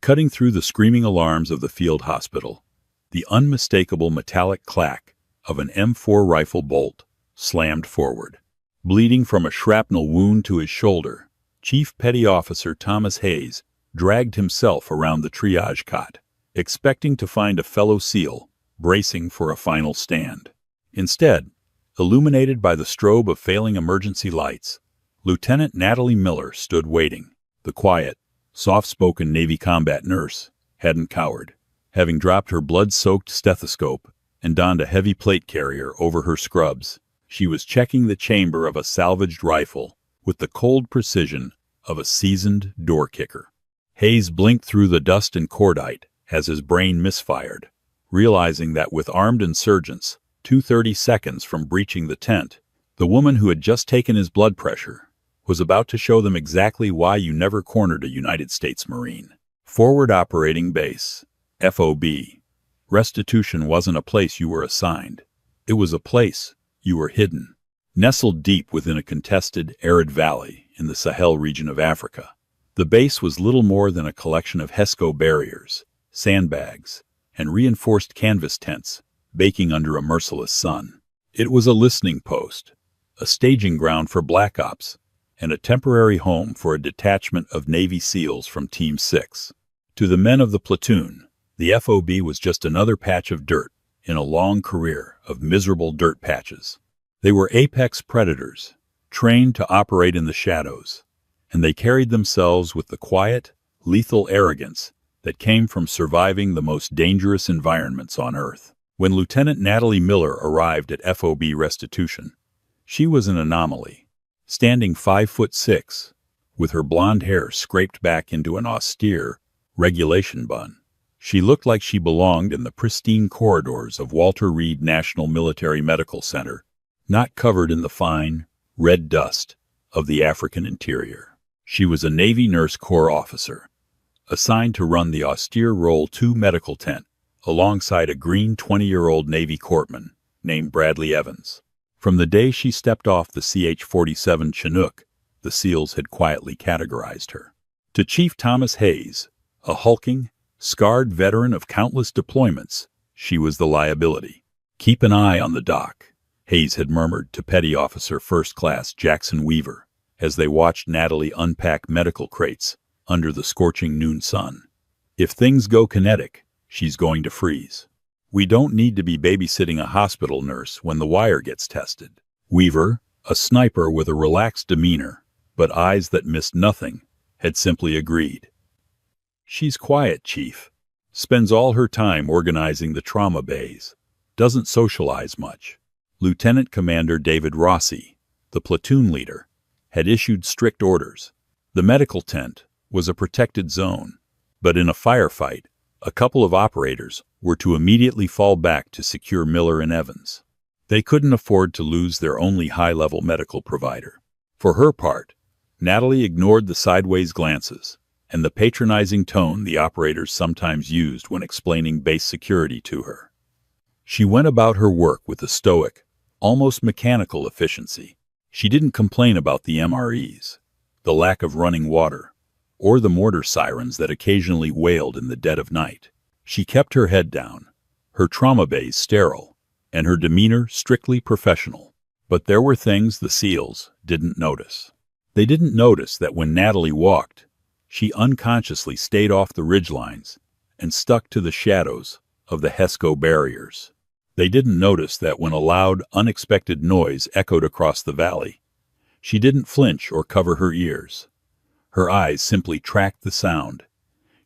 Cutting through the screaming alarms of the field hospital, the unmistakable metallic clack of an M4 rifle bolt slammed forward. Bleeding from a shrapnel wound to his shoulder, Chief Petty Officer Thomas Hayes dragged himself around the triage cot, expecting to find a fellow SEAL bracing for a final stand. Instead, illuminated by the strobe of failing emergency lights, Lieutenant Natalie Miller stood waiting. The quiet, soft-spoken Navy combat nurse hadn't cowered. Having dropped her blood-soaked stethoscope and donned a heavy plate carrier over her scrubs, she was checking the chamber of a salvaged rifle with the cold precision of a seasoned door kicker. Hayes blinked through the dust and cordite as his brain misfired, realizing that with armed insurgents 2:30 seconds from breaching the tent, the woman who had just taken his blood pressure was about to show them exactly why you never cornered a United States Marine. Forward Operating Base, FOB. Restitution wasn't a place you were assigned. It was a place you were hidden. Nestled deep within a contested, arid valley in the Sahel region of Africa, the base was little more than a collection of HESCO barriers, sandbags, and reinforced canvas tents baking under a merciless sun. It was a listening post, a staging ground for black ops, and a temporary home for a detachment of Navy SEALs from Team 6. To the men of the platoon, the FOB was just another patch of dirt in a long career of miserable dirt patches. They were apex predators, trained to operate in the shadows, and they carried themselves with the quiet, lethal arrogance that came from surviving the most dangerous environments on Earth. When Lieutenant Natalie Miller arrived at FOB Restitution, she was an anomaly. Standing 5'6", with her blonde hair scraped back into an austere regulation bun, she looked like she belonged in the pristine corridors of Walter Reed National Military Medical Center, not covered in the fine, red dust of the African interior. She was a Navy Nurse Corps officer, assigned to run the austere Roll 2 medical tent alongside a green 20-year-old Navy corpsman named Bradley Evans. From the day she stepped off the CH-47 Chinook, the SEALs had quietly categorized her. To Chief Thomas Hayes, a hulking, scarred veteran of countless deployments, she was the liability. "Keep an eye on the dock," Hayes had murmured to Petty Officer First Class Jackson Weaver as they watched Natalie unpack medical crates under the scorching noon sun. "If things go kinetic, she's going to freeze. We don't need to be babysitting a hospital nurse when the wire gets tested." Weaver, a sniper with a relaxed demeanor, but eyes that missed nothing, had simply agreed. "She's quiet, Chief. Spends all her time organizing the trauma bays. Doesn't socialize much." Lieutenant Commander David Rossi, the platoon leader, had issued strict orders. The medical tent was a protected zone, but in a firefight, a couple of operators were to immediately fall back to secure Miller and Evans. They couldn't afford to lose their only high-level medical provider. For her part, Natalie ignored the sideways glances and the patronizing tone the operators sometimes used when explaining base security to her. She went about her work with a stoic, almost mechanical efficiency. She didn't complain about the MREs, the lack of running water, or the mortar sirens that occasionally wailed in the dead of night. She kept her head down, her trauma bays sterile, and her demeanor strictly professional. But there were things the SEALs didn't notice. They didn't notice that when Natalie walked, she unconsciously stayed off the ridgelines and stuck to the shadows of the HESCO barriers. They didn't notice that when a loud, unexpected noise echoed across the valley, she didn't flinch or cover her ears. Her eyes simply tracked the sound,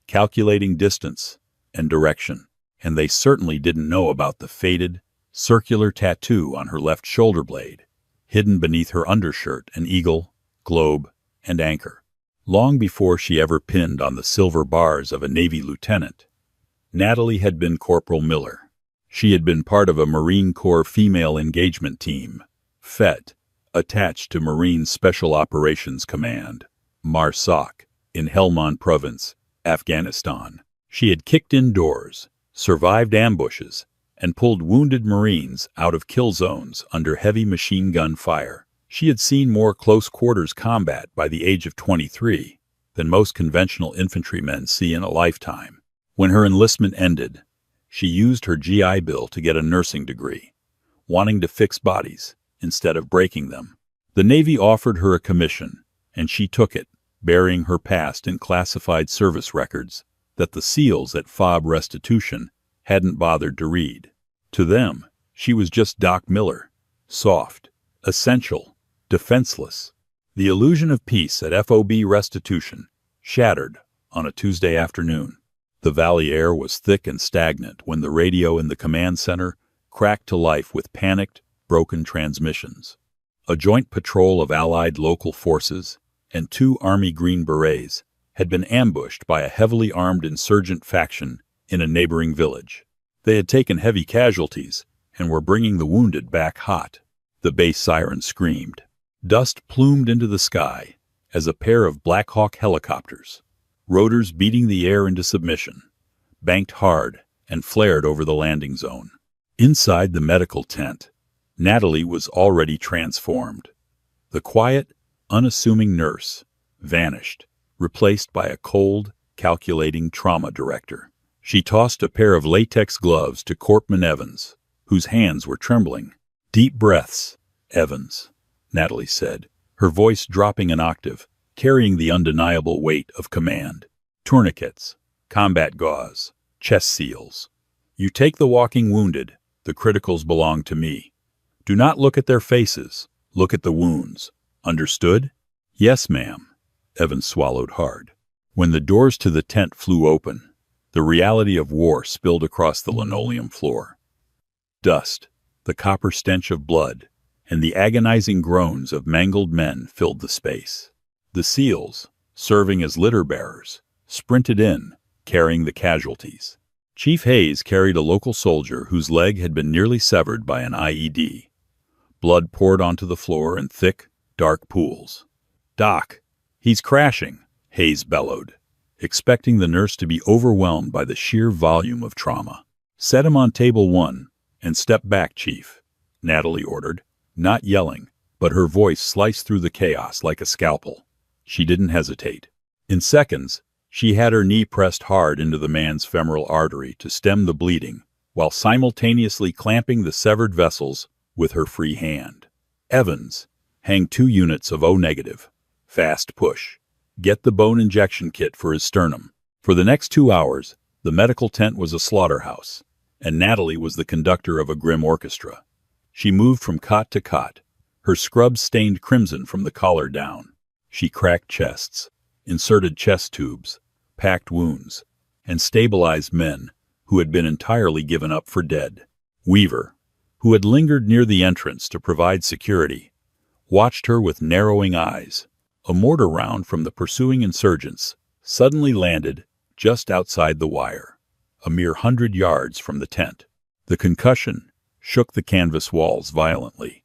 calculating distance and direction. And they certainly didn't know about the faded, circular tattoo on her left shoulder blade, hidden beneath her undershirt an eagle, globe, and anchor. Long before she ever pinned on the silver bars of a Navy lieutenant, Natalie had been Corporal Miller. She had been part of a Marine Corps Female Engagement Team, FET, attached to Marine Special Operations Command, MARSOC, in Helmand Province, Afghanistan. She had kicked in doors, survived ambushes, and pulled wounded Marines out of kill zones under heavy machine gun fire. She had seen more close-quarters combat by the age of 23 than most conventional infantrymen see in a lifetime. When her enlistment ended, she used her GI Bill to get a nursing degree, wanting to fix bodies instead of breaking them. The Navy offered her a commission, and she took it, burying her past in classified service records that the SEALs at FOB Restitution hadn't bothered to read. To them, she was just Doc Miller, soft, essential, defenseless. The illusion of peace at FOB Restitution shattered on a Tuesday afternoon. The valley air was thick and stagnant when the radio in the command center cracked to life with panicked, broken transmissions. A joint patrol of Allied local forces and 2 Army Green Berets had been ambushed by a heavily armed insurgent faction in a neighboring village. They had taken heavy casualties and were bringing the wounded back hot. The base siren screamed. Dust plumed into the sky as a pair of Black Hawk helicopters, rotors beating the air into submission, banked hard and flared over the landing zone. Inside the medical tent, Natalie was already transformed. The quiet, unassuming nurse vanished, replaced by a cold, calculating trauma director. She tossed a pair of latex gloves to Corpsman Evans, whose hands were trembling. "Deep breaths, Evans," Natalie said, her voice dropping an octave, carrying the undeniable weight of command. "Tourniquets, combat gauze, chest seals. You take the walking wounded, the criticals belong to me. Do not look at their faces, look at the wounds. Understood?" "Yes, ma'am." Evans swallowed hard. When the doors to the tent flew open, the reality of war spilled across the linoleum floor. Dust, the copper stench of blood, and the agonizing groans of mangled men filled the space. The SEALs, serving as litter bearers, sprinted in, carrying the casualties. Chief Hayes carried a local soldier whose leg had been nearly severed by an IED. Blood poured onto the floor in thick, dark pools. "Doc, he's crashing," Hayes bellowed, expecting the nurse to be overwhelmed by the sheer volume of trauma. "Set him on table 1 and step back, Chief," Natalie ordered, not yelling, but her voice sliced through the chaos like a scalpel. She didn't hesitate. In seconds, she had her knee pressed hard into the man's femoral artery to stem the bleeding, while simultaneously clamping the severed vessels with her free hand. "Evans, hang 2 units of O-negative. Fast push. Get the bone injection kit for his sternum." For the next 2 hours, the medical tent was a slaughterhouse, and Natalie was the conductor of a grim orchestra. She moved from cot to cot, her scrubs stained crimson from the collar down. She cracked chests, inserted chest tubes, packed wounds, and stabilized men who had been entirely given up for dead. Weaver, who had lingered near the entrance to provide security, watched her with narrowing eyes. A mortar round from the pursuing insurgents suddenly landed just outside the wire, a mere 100 yards from the tent. The concussion shook the canvas walls violently,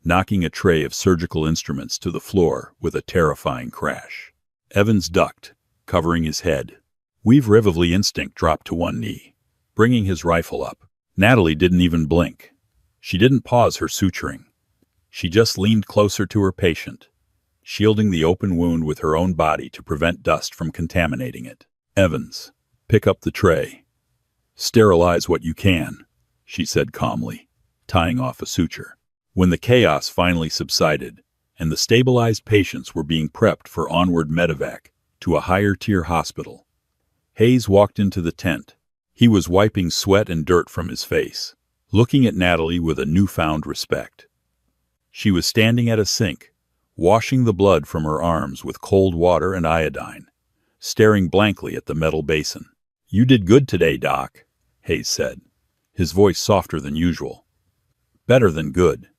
knocking a tray of surgical instruments to the floor with a terrifying crash. Evans ducked, covering his head. Weaver Rivoli instinct dropped to one knee, bringing his rifle up. Natalie didn't even blink. She didn't pause her suturing. She just leaned closer to her patient, shielding the open wound with her own body to prevent dust from contaminating it. "Evans, pick up the tray. Sterilize what you can," she said calmly, tying off a suture. When the chaos finally subsided, and the stabilized patients were being prepped for onward medevac to a higher-tier hospital, Hayes walked into the tent. He was wiping sweat and dirt from his face, looking at Natalie with a newfound respect. She was standing at a sink, washing the blood from her arms with cold water and iodine, staring blankly at the metal basin. "You did good today, Doc," Hayes said, his voice softer than usual. "Better than good.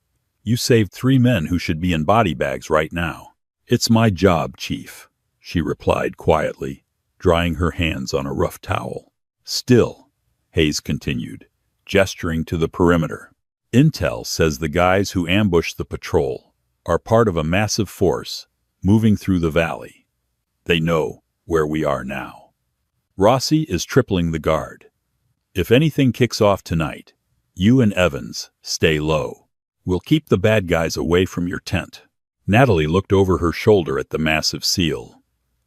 You saved 3 men who should be in body bags right now." "It's my job, Chief," she replied quietly, drying her hands on a rough towel. "Still," Hayes continued, gesturing to the perimeter, "Intel says the guys who ambushed the patrol are part of a massive force moving through the valley. They know where we are now. Rossi is tripling the guard. If anything kicks off tonight, you and Evans stay low. We'll keep the bad guys away from your tent." Natalie looked over her shoulder at the massive SEAL.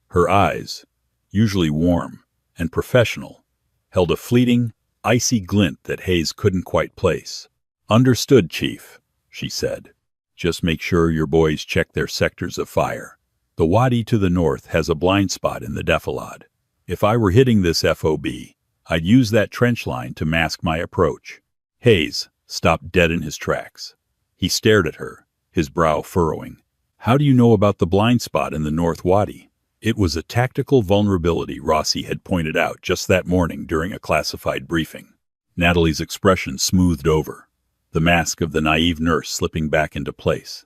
Her eyes, usually warm and professional, held a fleeting, icy glint that Hayes couldn't quite place. "Understood, Chief," she said. "Just make sure your boys check their sectors of fire. The wadi to the north has a blind spot in the defilade. If I were hitting this FOB, I'd use that trench line to mask my approach." Hayes stopped dead in his tracks. He stared at her, his brow furrowing. "How do you know about the blind spot in the North Wadi?" It was a tactical vulnerability Rossi had pointed out just that morning during a classified briefing. Natalie's expression smoothed over, the mask of the naive nurse slipping back into place.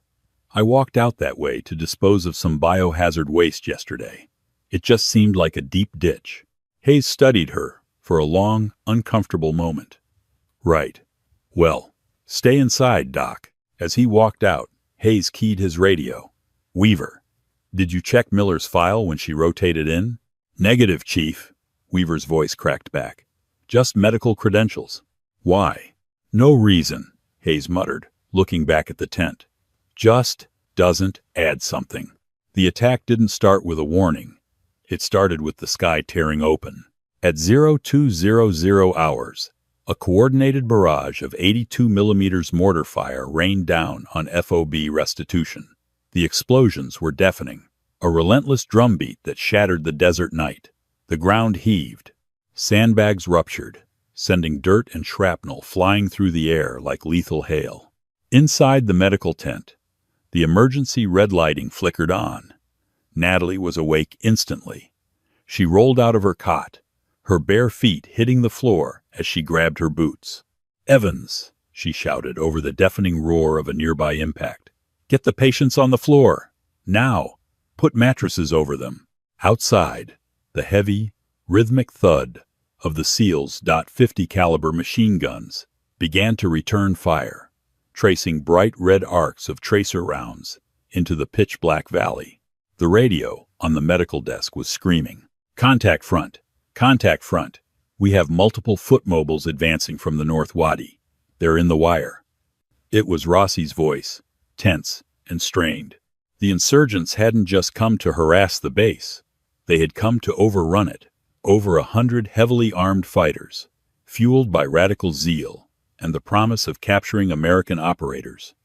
"I walked out that way to dispose of some biohazard waste yesterday. It just seemed like a deep ditch." Hayes studied her for a long, uncomfortable moment. "Right. Well, stay inside, Doc." As he walked out, Hayes keyed his radio. "Weaver, did you check Miller's file when she rotated in?" "Negative, Chief," Weaver's voice cracked back. "Just medical credentials." "Why?" "No reason," Hayes muttered, looking back at the tent. "Just doesn't add something." The attack didn't start with a warning. It started with the sky tearing open. At 0200 hours, a coordinated barrage of 82 millimeters mortar fire rained down on FOB Restitution. The explosions were deafening, a relentless drumbeat that shattered the desert night. The ground heaved. Sandbags ruptured, sending dirt and shrapnel flying through the air like lethal hail. Inside the medical tent, the emergency red lighting flickered on. Natalie was awake instantly. She rolled out of her cot, her bare feet hitting the floor as she grabbed her boots. "Evans," she shouted over the deafening roar of a nearby impact. "Get the patients on the floor. Now. Put mattresses over them." Outside, the heavy, rhythmic thud of the SEALs .50 caliber machine guns began to return fire, tracing bright red arcs of tracer rounds into the pitch-black valley. The radio on the medical desk was screaming, "Contact front! Contact front! We have multiple foot mobiles advancing from the North Wadi. They're in the wire." It was Rossi's voice, tense and strained. The insurgents hadn't just come to harass the base. They had come to overrun it. Over 100 heavily armed fighters, fueled by radical zeal and the promise of capturing American operators,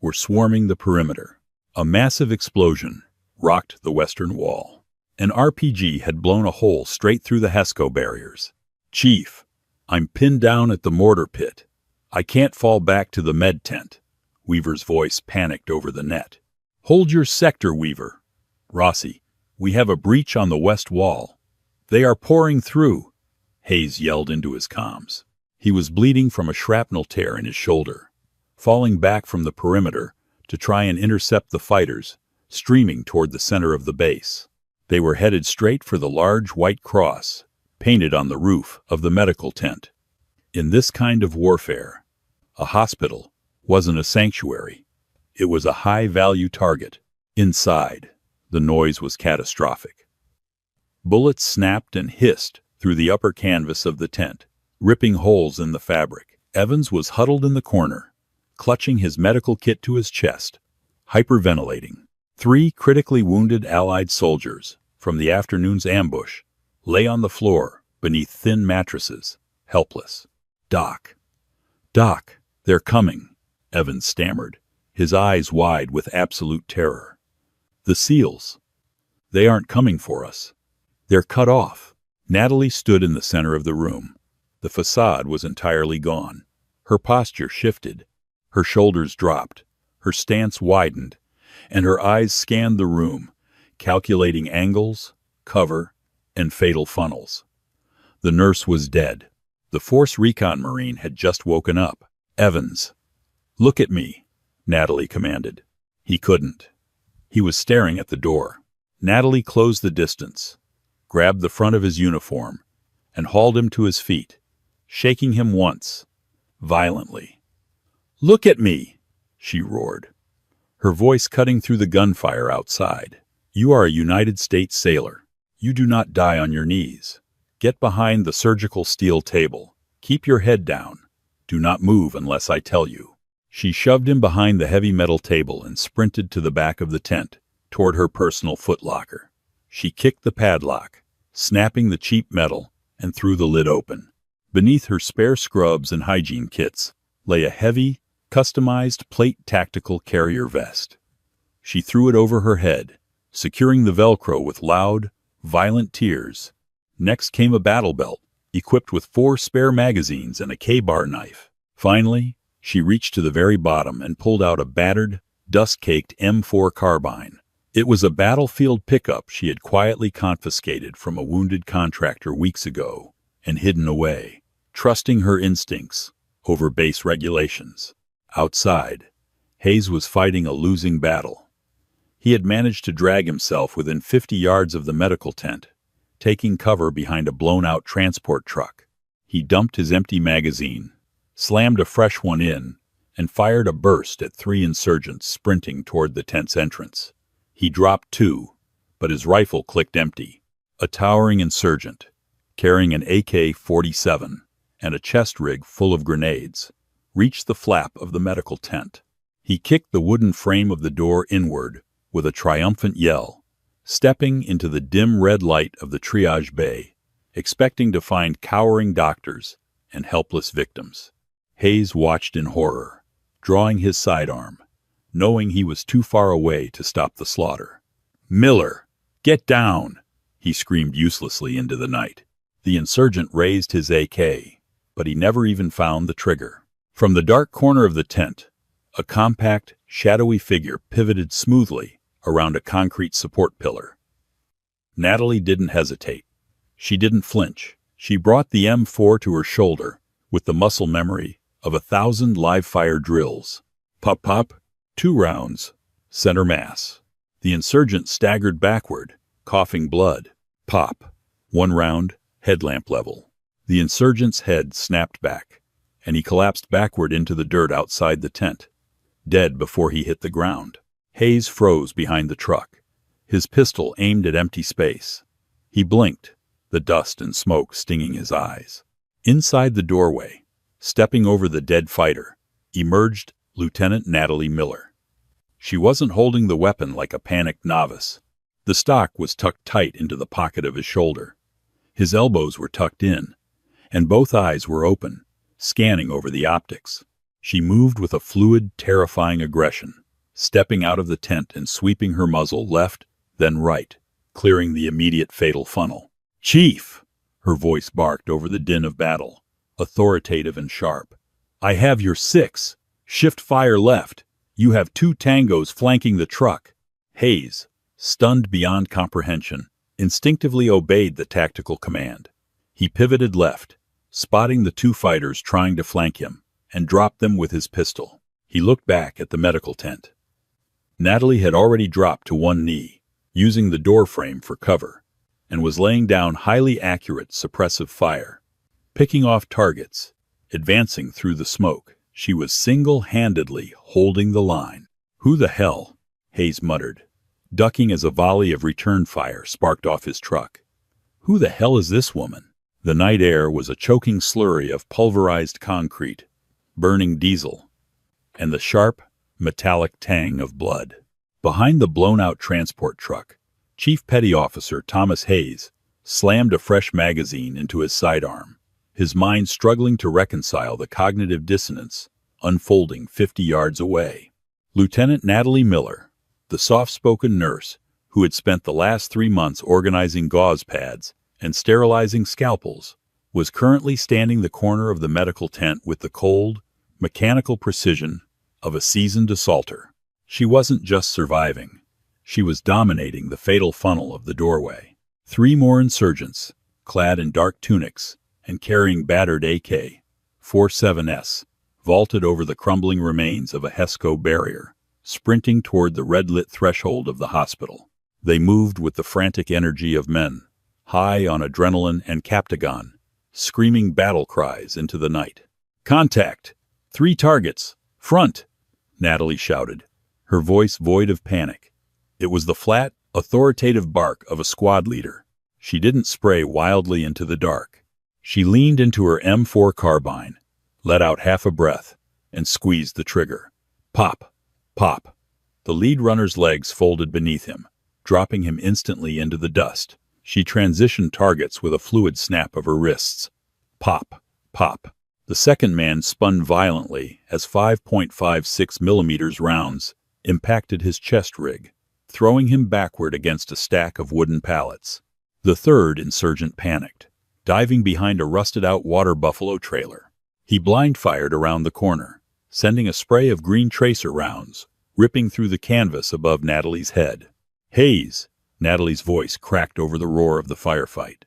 were swarming the perimeter. A massive explosion rocked the western wall. An RPG had blown a hole straight through the HESCO barriers. "Chief, I'm pinned down at the mortar pit. I can't fall back to the med tent." Weaver's voice panicked over the net. "Hold your sector, Weaver." "Rossi, we have a breach on the west wall. They are pouring through," Hayes yelled into his comms. He was bleeding from a shrapnel tear in his shoulder, falling back from the perimeter to try and intercept the fighters streaming toward the center of the base. They were headed straight for the large white cross painted on the roof of the medical tent. In this kind of warfare, a hospital wasn't a sanctuary. It was a high-value target. Inside, the noise was catastrophic. Bullets snapped and hissed through the upper canvas of the tent, ripping holes in the fabric. Evans was huddled in the corner, clutching his medical kit to his chest, hyperventilating. 3 critically wounded Allied soldiers from the afternoon's ambush lay on the floor beneath thin mattresses, helpless. Doc, they're coming," Evans stammered, his eyes wide with absolute terror. "The SEALs. They aren't coming for us. They're cut off." Natalie stood in the center of the room. The facade was entirely gone. Her posture shifted. Her shoulders dropped. Her stance widened, and her eyes scanned the room, calculating angles, cover, and fatal funnels. The nurse was dead. The Force Recon Marine had just woken up. "Evans, look at me," Natalie commanded. He couldn't. He was staring at the door. Natalie closed the distance, grabbed the front of his uniform, and hauled him to his feet, shaking him once, violently. "Look at me," she roared, her voice cutting through the gunfire outside. "You are a United States sailor. You do not die on your knees. Get behind the surgical steel table. Keep your head down. Do not move unless I tell you." She shoved him behind the heavy metal table and sprinted to the back of the tent, toward her personal footlocker. She kicked the padlock, snapping the cheap metal, and threw the lid open. Beneath her spare scrubs and hygiene kits lay a heavy, customized plate tactical carrier vest. She threw it over her head, securing the Velcro with loud, violent tears. Next came a battle belt, equipped with 4 spare magazines and a K-bar knife. Finally, she reached to the very bottom and pulled out a battered, dust-caked M4 carbine. It was a battlefield pickup she had quietly confiscated from a wounded contractor weeks ago and hidden away, trusting her instincts over base regulations. Outside, Hayes was fighting a losing battle. He had managed to drag himself within 50 yards of the medical tent, taking cover behind a blown-out transport truck. He dumped his empty magazine, slammed a fresh one in, and fired a burst at 3 insurgents sprinting toward the tent's entrance. He dropped 2, but his rifle clicked empty. A towering insurgent, carrying an AK-47 and a chest rig full of grenades, reached the flap of the medical tent. He kicked the wooden frame of the door inward with a triumphant yell, stepping into the dim red light of the triage bay, expecting to find cowering doctors and helpless victims. Hayes watched in horror, drawing his sidearm, knowing he was too far away to stop the slaughter. "Miller, get down!" he screamed uselessly into the night. The insurgent raised his AK, but he never even found the trigger. From the dark corner of the tent, a compact, shadowy figure pivoted smoothly around a concrete support pillar. Natalie didn't hesitate. She didn't flinch. She brought the M4 to her shoulder with the muscle memory of 1,000 live-fire drills. Pop, pop, 2 rounds, center mass. The insurgent staggered backward, coughing blood. Pop, 1 round, headlamp level. The insurgent's head snapped back, and he collapsed backward into the dirt outside the tent, dead before he hit the ground. Hayes froze behind the truck, his pistol aimed at empty space. He blinked, the dust and smoke stinging his eyes. Inside the doorway, stepping over the dead fighter, emerged Lieutenant Natalie Miller. She wasn't holding the weapon like a panicked novice. The stock was tucked tight into the pocket of his shoulder. His elbows were tucked in, and both eyes were open, scanning over the optics. She moved with a fluid, terrifying aggression, stepping out of the tent and sweeping her muzzle left, then right, clearing the immediate fatal funnel. "Chief!" her voice barked over the din of battle, authoritative and sharp. "I have your 6. Shift fire left. You have 2 tangos flanking the truck." Hayes, stunned beyond comprehension, instinctively obeyed the tactical command. He pivoted left, spotting the 2 fighters trying to flank him, and dropped them with his pistol. He looked back at the medical tent. Natalie had already dropped to 1 knee, using the door frame for cover, and was laying down highly accurate suppressive fire. Picking off targets, advancing through the smoke, she was single-handedly holding the line. "Who the hell?" Hayes muttered, ducking as a volley of return fire sparked off his truck. "Who the hell is this woman?" The night air was a choking slurry of pulverized concrete, burning diesel, and the sharp, metallic tang of blood. Behind the blown-out transport truck, Chief Petty Officer Thomas Hayes slammed a fresh magazine into his sidearm, his mind struggling to reconcile the cognitive dissonance unfolding 50 yards away. Lieutenant Natalie Miller, the soft-spoken nurse who had spent the last 3 months organizing gauze pads and sterilizing scalpels, was currently standing the corner of the medical tent with the cold, mechanical precision of a seasoned assaulter. She wasn't just surviving. She was dominating the fatal funnel of the doorway. 3 more insurgents, clad in dark tunics and carrying battered AK-47s, vaulted over the crumbling remains of a HESCO barrier, sprinting toward the red-lit threshold of the hospital. They moved with the frantic energy of men, high on adrenaline and captagon, screaming battle cries into the night. "Contact! 3 targets! Front!" Natalie shouted, her voice void of panic. It was the flat, authoritative bark of a squad leader. She didn't spray wildly into the dark. She leaned into her M4 carbine, let out half a breath, and squeezed the trigger. Pop! Pop! The lead runner's legs folded beneath him, dropping him instantly into the dust. She transitioned targets with a fluid snap of her wrists. Pop, pop. The second man spun violently as 5.56 millimeters rounds impacted his chest rig, throwing him backward against a stack of wooden pallets. The third insurgent panicked, diving behind a rusted-out water buffalo trailer. He blind-fired around the corner, sending a spray of green tracer rounds, ripping through the canvas above Natalie's head. "Hayes!" Natalie's voice cracked over the roar of the firefight.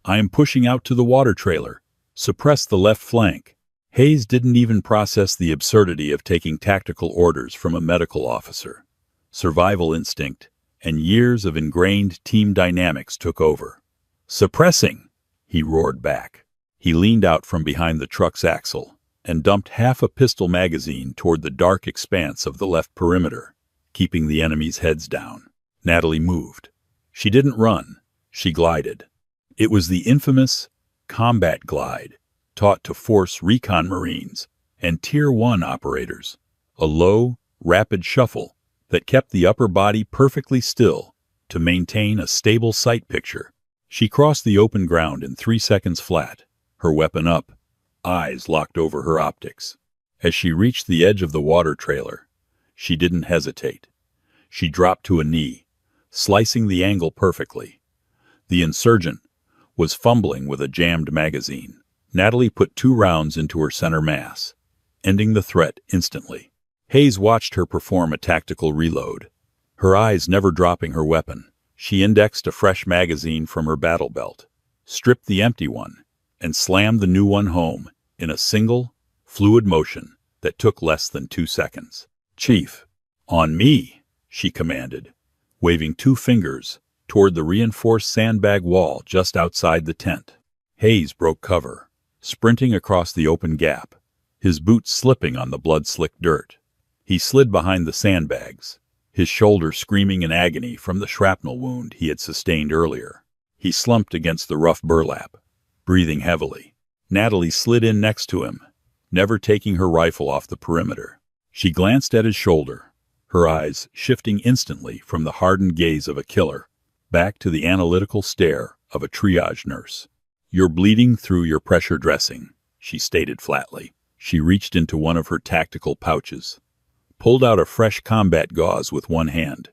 "I am pushing out to the water trailer. Suppress the left flank." Hayes didn't even process the absurdity of taking tactical orders from a medical officer. Survival instinct and years of ingrained team dynamics took over. "Suppressing!" he roared back. He leaned out from behind the truck's axle and dumped half a pistol magazine toward the dark expanse of the left perimeter, keeping the enemy's heads down. Natalie moved. She didn't run. She glided. It was the infamous combat glide, taught to Force Recon Marines and Tier 1 operators. A low, rapid shuffle that kept the upper body perfectly still to maintain a stable sight picture. She crossed the open ground in 3 seconds flat, her weapon up, eyes locked over her optics. As she reached the edge of the water trailer, she didn't hesitate. She dropped to a knee, slicing the angle perfectly. The insurgent was fumbling with a jammed magazine. Natalie put 2 rounds into her center mass, ending the threat instantly. Hayes watched her perform a tactical reload, her eyes never dropping her weapon. She indexed a fresh magazine from her battle belt, stripped the empty one, and slammed the new one home in a single, fluid motion that took less than 2 seconds. "Chief, on me," she commanded, waving 2 fingers toward the reinforced sandbag wall just outside the tent. Hayes broke cover, sprinting across the open gap, his boots slipping on the blood-slicked dirt. He slid behind the sandbags, his shoulder screaming in agony from the shrapnel wound he had sustained earlier. He slumped against the rough burlap, breathing heavily. Natalie slid in next to him, never taking her rifle off the perimeter. She glanced at his shoulder, her eyes shifting instantly from the hardened gaze of a killer back to the analytical stare of a triage nurse. "You're bleeding through your pressure dressing," she stated flatly. She reached into one of her tactical pouches, pulled out a fresh combat gauze with one hand,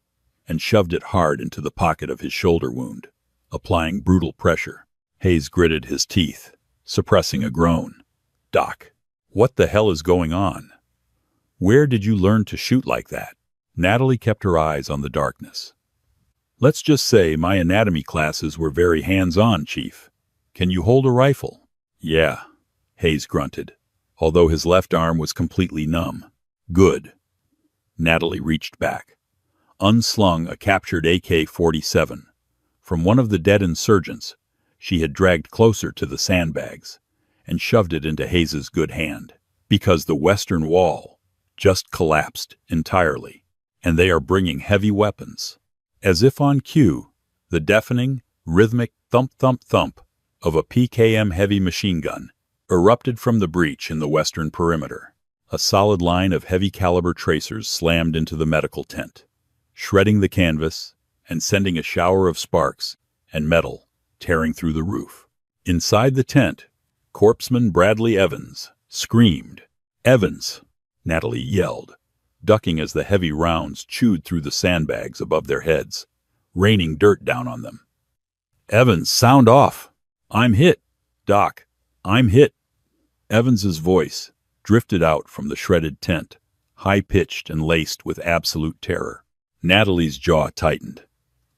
and shoved it hard into the pocket of his shoulder wound, applying brutal pressure. Hayes gritted his teeth, suppressing a groan. "Doc, what the hell is going on? Where did you learn to shoot like that?" Natalie kept her eyes on the darkness. "Let's just say my anatomy classes were very hands-on, Chief. Can you hold a rifle?" "Yeah," Hayes grunted, although his left arm was completely numb. "Good." Natalie reached back, unslung a captured AK-47. From one of the dead insurgents, she had dragged closer to the sandbags and shoved it into Hayes's good hand, because the western wall just collapsed entirely, and they are bringing heavy weapons. As if on cue, the deafening, rhythmic thump-thump-thump of a PKM heavy machine gun erupted from the breach in the western perimeter. A solid line of heavy-caliber tracers slammed into the medical tent, shredding the canvas and sending a shower of sparks and metal tearing through the roof. Inside the tent, Corpsman Bradley Evans screamed. "Evans!" Natalie yelled, ducking as the heavy rounds chewed through the sandbags above their heads, raining dirt down on them. "Evans, sound off! I'm hit! Doc, I'm hit!" Evans's voice drifted out from the shredded tent, high-pitched and laced with absolute terror. Natalie's jaw tightened.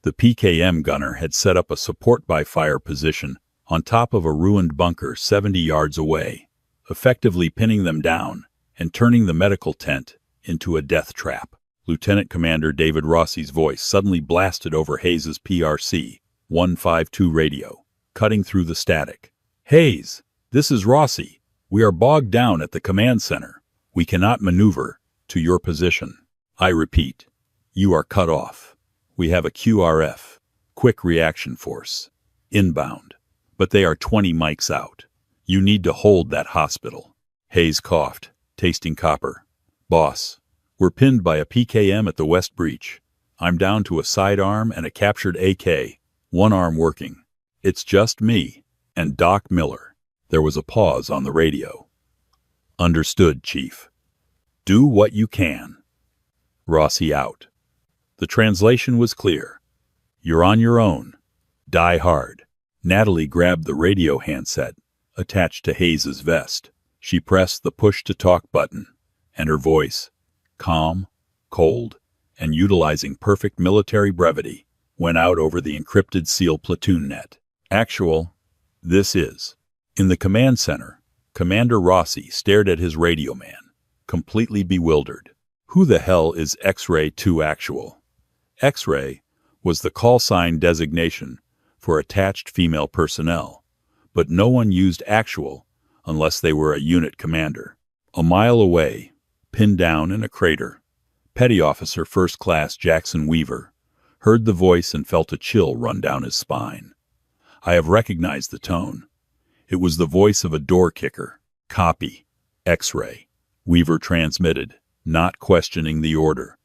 The PKM gunner had set up a support-by-fire position on top of a ruined bunker 70 yards away, effectively pinning them down and turning the medical tent into a death trap. Lieutenant Commander David Rossi's voice suddenly blasted over Hayes's PRC 152 radio, cutting through the static. "Hayes, this is Rossi. We are bogged down at the command center. We cannot maneuver to your position. I repeat, you are cut off. We have a QRF, quick reaction force, inbound, but they are 20 mics out. You need to hold that hospital." Hayes coughed, tasting copper. "Boss, we're pinned by a PKM at the West Breach. I'm down to a sidearm and a captured AK, one arm working. It's just me and Doc Miller. There was a pause on the radio. Understood, Chief. Do what you can. Rossi out. The translation was clear. You're on your own. Die hard. Natalie grabbed the radio handset, attached to Hayes's vest. She pressed the push-to-talk button, and her voice, calm, cold, and utilizing perfect military brevity, went out over the encrypted SEAL platoon net. Actual, this is. In the command center, Commander Rossi stared at his radio man, completely bewildered. Who the hell is X-Ray 2 Actual? X-Ray was the call sign designation for attached female personnel, but no one used Actual unless they were a unit commander. A mile away, pinned down in a crater, Petty Officer First Class Jackson Weaver heard the voice and felt a chill run down his spine. I have recognized the tone. It was the voice of a door kicker. Copy. X-Ray. Weaver transmitted, not questioning the order.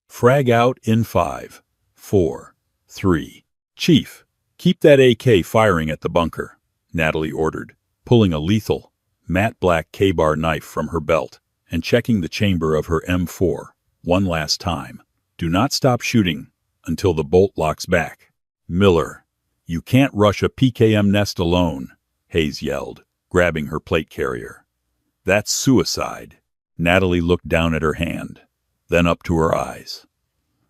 Frag out in 5, 4, 3. Chief, keep that AK firing at the bunker, Natalie ordered, pulling a lethal, matte black K-bar knife from her belt and checking the chamber of her M4 one last time. Do not stop shooting until the bolt locks back. Miller, you can't rush a PKM nest alone, Hayes yelled, grabbing her plate carrier. That's suicide. Natalie looked down at her hand, then up to her eyes.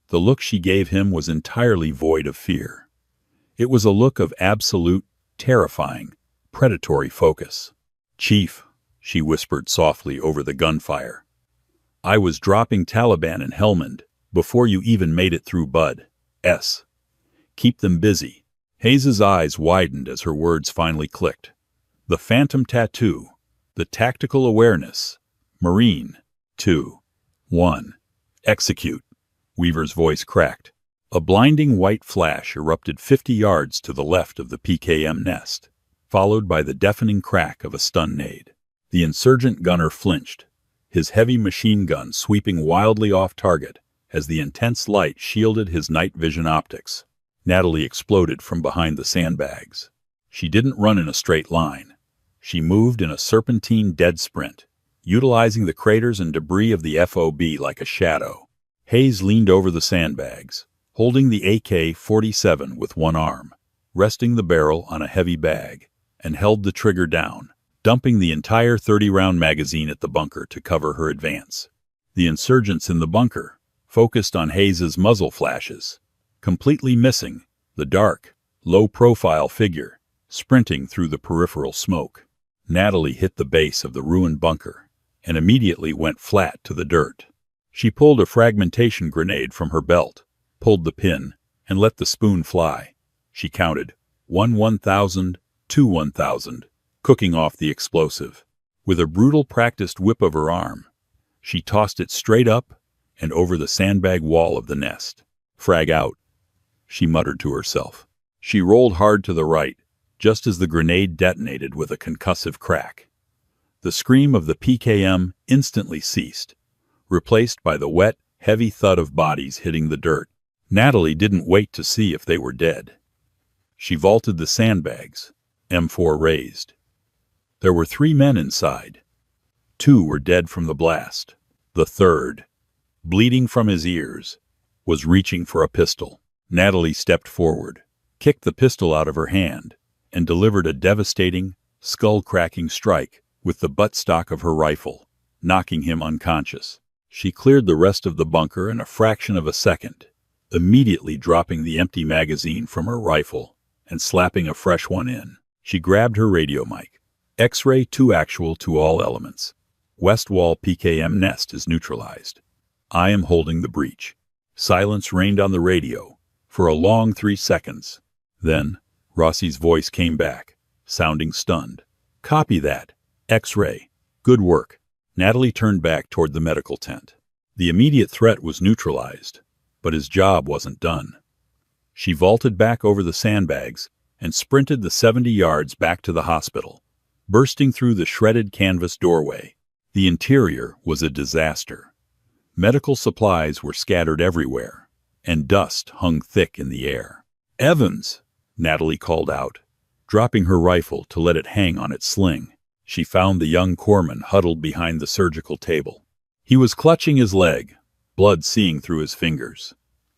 The look she gave him was entirely void of fear. It was a look of absolute, terrifying, predatory focus. Chief, she whispered softly over the gunfire. I was dropping Taliban in Helmand before you even made it through Bud. S. Keep them busy. Hayes's eyes widened as her words finally clicked. The phantom tattoo, the tactical awareness. Marine. 2. 1. Execute. Weaver's voice cracked. A blinding white flash erupted 50 yards to the left of the PKM nest, followed by the deafening crack of a stun nade. The insurgent gunner flinched, his heavy machine gun sweeping wildly off target as the intense light shielded his night vision optics. Natalie exploded from behind the sandbags. She didn't run in a straight line. She moved in a serpentine dead sprint, utilizing the craters and debris of the FOB like a shadow. Hayes leaned over the sandbags, holding the AK-47 with one arm, resting the barrel on a heavy bag, and held the trigger down, dumping the entire 30-round magazine at the bunker to cover her advance. The insurgents in the bunker focused on Hayes's muzzle flashes, completely missing the dark, low-profile figure sprinting through the peripheral smoke. Natalie hit the base of the ruined bunker and immediately went flat to the dirt. She pulled a fragmentation grenade from her belt, pulled the pin, and let the spoon fly. She counted 1,000, 1,000, cooking off the explosive. With a brutal practiced whip of her arm, she tossed it straight up and over the sandbag wall of the nest. Frag out, she muttered to herself. She rolled hard to the right, just as the grenade detonated with a concussive crack. The scream of the PKM instantly ceased, replaced by the wet, heavy thud of bodies hitting the dirt. Natalie didn't wait to see if they were dead. She vaulted the sandbags, M4 raised. There were 3 men inside. 2 were dead from the blast. The third, bleeding from his ears, was reaching for a pistol. Natalie stepped forward, kicked the pistol out of her hand, and delivered a devastating, skull-cracking strike with the buttstock of her rifle, knocking him unconscious. She cleared the rest of the bunker in a fraction of a second, immediately dropping the empty magazine from her rifle and slapping a fresh one in. She grabbed her radio mic. X-Ray 2 Actual to all elements. West Wall PKM nest is neutralized. I am holding the breach. Silence reigned on the radio for a long 3 seconds. Then, Rossi's voice came back, sounding stunned. Copy that. X-Ray. Good work. Natalie turned back toward the medical tent. The immediate threat was neutralized, but his job wasn't done. She vaulted back over the sandbags and sprinted the 70 yards back to the hospital, bursting through the shredded canvas doorway. The interior was a disaster. Medical supplies were scattered everywhere, and dust hung thick in the air. "Evans!" Natalie called out, dropping her rifle to let it hang on its sling. She found the young corpsman huddled behind the surgical table. He was clutching his leg, blood seeing through his fingers.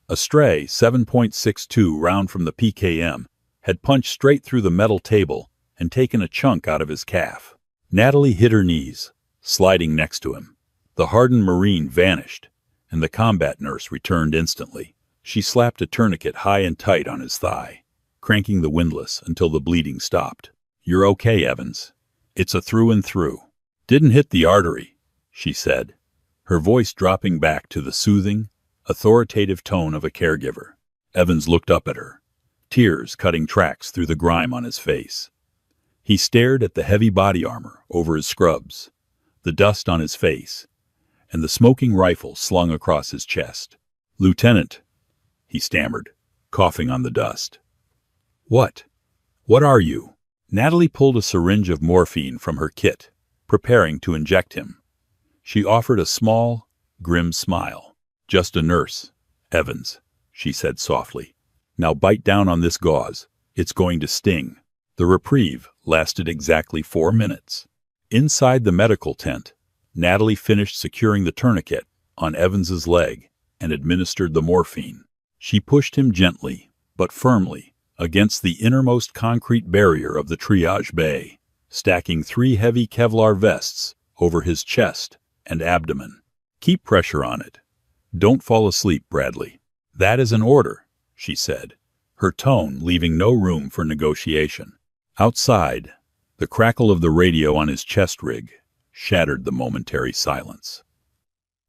A stray 7.62 round from the PKM had punched straight through the metal table and taken a chunk out of his calf. Natalie hit her knees, sliding next to him. The hardened Marine vanished, and the combat nurse returned instantly. She slapped a tourniquet high and tight on his thigh, cranking the windlass until the bleeding stopped. "You're okay, Evans. It's a through and through. Didn't hit the artery," she said, her voice dropping back to the soothing, authoritative tone of a caregiver. Evans looked up at her, tears cutting tracks through the grime on his face. He stared at the heavy body armor over his scrubs, the dust on his face, and the smoking rifle slung across his chest. "Lieutenant," he stammered, coughing on the dust. What are you?" Natalie pulled a syringe of morphine from her kit, preparing to inject him. She offered a small, grim smile. "Just a nurse, Evans," she said softly. "Now bite down on this gauze. It's going to sting." The reprieve lasted exactly 4 minutes. Inside the medical tent, Natalie finished securing the tourniquet on Evans's leg and administered the morphine. She pushed him gently, but firmly, against the innermost concrete barrier of the triage bay, stacking 3 heavy Kevlar vests over his chest and abdomen. "Keep pressure on it. Don't fall asleep, Bradley." "That is an order," she said, her tone leaving no room for negotiation. Outside, the crackle of the radio on his chest rig shattered the momentary silence.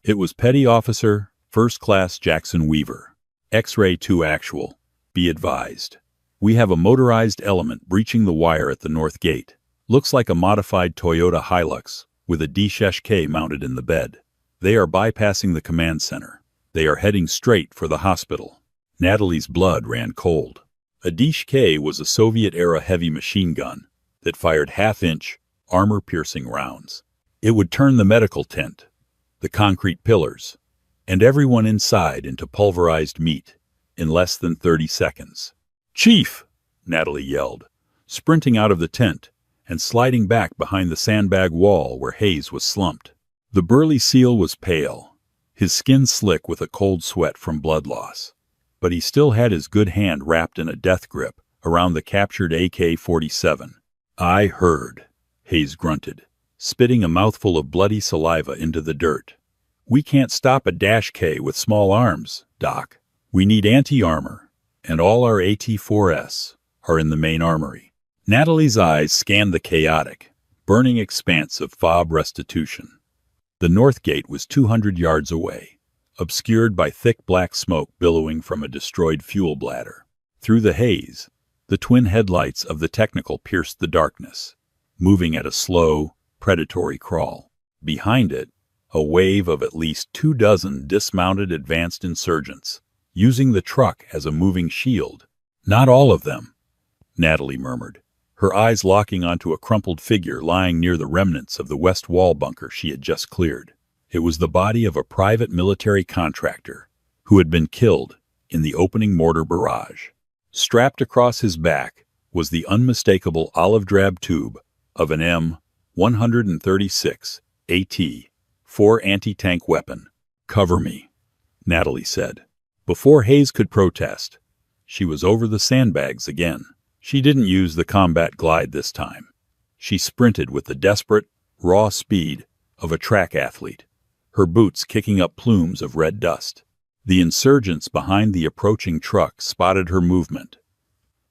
It was Petty Officer First Class Jackson Weaver. "X-ray 2 actual. Be advised. We have a motorized element breaching the wire at the north gate. Looks like a modified Toyota Hilux with a Dash-K mounted in the bed. They are bypassing the command center. They are heading straight for the hospital." Natalie's blood ran cold. A Dash-K was a Soviet-era heavy machine gun that fired half-inch, armor-piercing rounds. It would turn the medical tent, the concrete pillars, and everyone inside into pulverized meat in less than 30 seconds. "Chief!" Natalie yelled, sprinting out of the tent and sliding back behind the sandbag wall where Hayes was slumped. The burly SEAL was pale, his skin slick with a cold sweat from blood loss, but he still had his good hand wrapped in a death grip around the captured AK-47. "I heard," Hayes grunted, spitting a mouthful of bloody saliva into the dirt. "We can't stop a Dash-K with small arms, Doc. We need anti-armor, and all our AT-4S are in the main armory." Natalie's eyes scanned the chaotic, burning expanse of FOB restitution. The north gate was 200 yards away, obscured by thick black smoke billowing from a destroyed fuel bladder. Through the haze, the twin headlights of the technical pierced the darkness, moving at a slow, predatory crawl. Behind it, a wave of at least 24 dismounted advanced insurgents, using the truck as a moving shield. "Not all of them," Natalie murmured, her eyes locking onto a crumpled figure lying near the remnants of the west wall bunker she had just cleared. It was the body of a private military contractor who had been killed in the opening mortar barrage. Strapped across his back was the unmistakable olive-drab tube of an M136 AT-4 anti-tank weapon. "Cover me," Natalie said. Before Hayes could protest, she was over the sandbags again. She didn't use the combat glide this time. She sprinted with the desperate, raw speed of a track athlete, her boots kicking up plumes of red dust. The insurgents behind the approaching truck spotted her movement.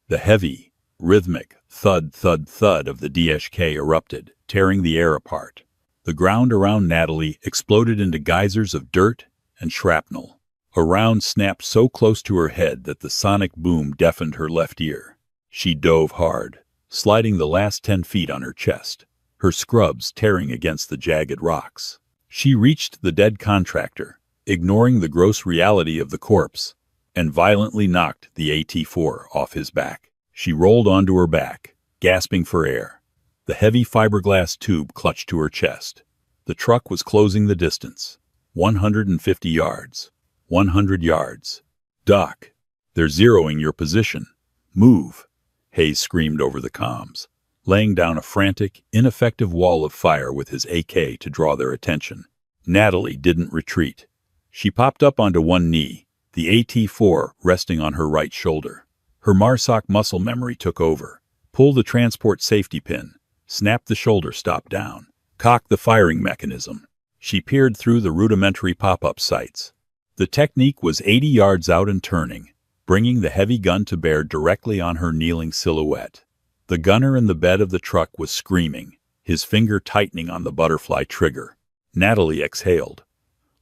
The heavy, rhythmic thud, thud, thud of the Dash-K erupted, tearing the air apart. The ground around Natalie exploded into geysers of dirt and shrapnel. A round snapped so close to her head that the sonic boom deafened her left ear. She dove hard, sliding the last 10 feet on her chest, her scrubs tearing against the jagged rocks. She reached the dead contractor, ignoring the gross reality of the corpse, and violently knocked the AT-4 off his back. She rolled onto her back, gasping for air. The heavy fiberglass tube clutched to her chest. The truck was closing the distance. 150 yards. 100 yards. "Doc, they're zeroing your position. Move," Hayes screamed over the comms, laying down a frantic, ineffective wall of fire with his AK to draw their attention. Natalie didn't retreat. She popped up onto one knee, the AT-4 resting on her right shoulder. Her MARSOC muscle memory took over. Pull the transport safety pin, snap the shoulder stop down, cock the firing mechanism. She peered through the rudimentary pop-up sights. The technique was 80 yards out and turning, bringing the heavy gun to bear directly on her kneeling silhouette. The gunner in the bed of the truck was screaming, his finger tightening on the butterfly trigger. Natalie exhaled,